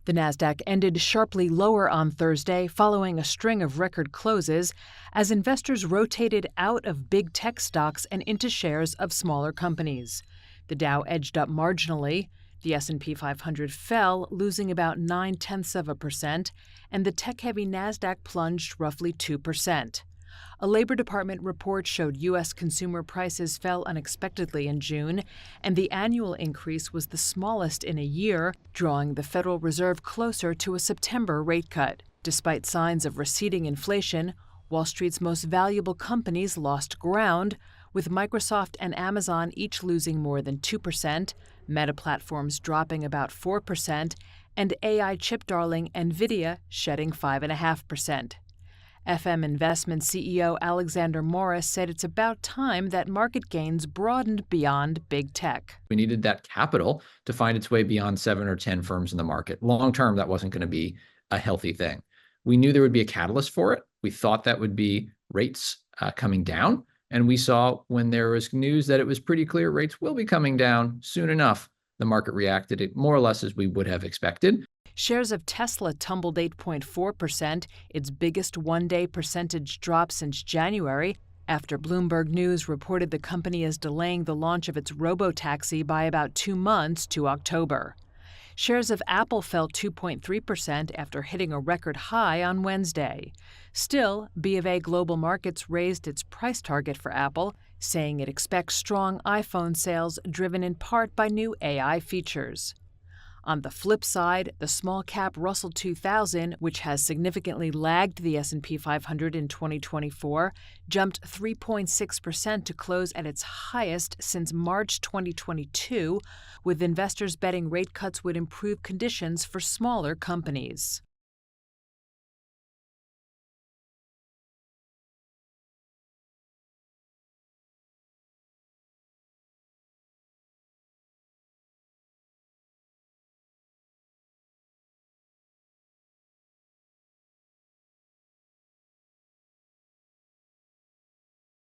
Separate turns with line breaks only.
The Nasdaq ended sharply lower on Thursday following a string of record closes as investors rotated out of big tech stocks and into shares of smaller companies. The Dow edged up marginally. The S&P 500 fell, losing about 0.9%, and the tech-heavy Nasdaq plunged roughly 2%. A Labor Department report showed U.S. consumer prices fell unexpectedly in June, and the annual increase was the smallest in a year, drawing the Federal Reserve closer to a September rate cut. Despite signs of receding inflation, Wall Street's most valuable companies lost ground, with Microsoft and Amazon each losing more than 2%, Meta Platforms dropping about 4%, and AI chip darling Nvidia shedding 5.5%. FM Investment CEO Alexander Morris said it's about time that market gains broadened beyond big tech.
We needed that capital to find its way beyond 7 or 10 firms in the market. Long term, that wasn't going to be a healthy thing. We knew there would be a catalyst for it. We thought that would be rates coming down. And we saw when there was news that it was pretty clear rates will be coming down soon enough, the market reacted it more or less as we would have expected.
Shares of Tesla tumbled 8.4%, its biggest one-day percentage drop since January, after Bloomberg News reported the company is delaying the launch of its robo-taxi by about 2 months to October. Shares of Apple fell 2.3% after hitting a record high on Wednesday. Still, BofA Global Markets raised its price target for Apple, saying it expects strong iPhone sales driven in part by new AI features. On the flip side, the small-cap Russell 2000, which has significantly lagged the S&P 500 in 2024, jumped 3.6% to close at its highest since March 2022, with investors betting rate cuts would improve conditions for smaller companies.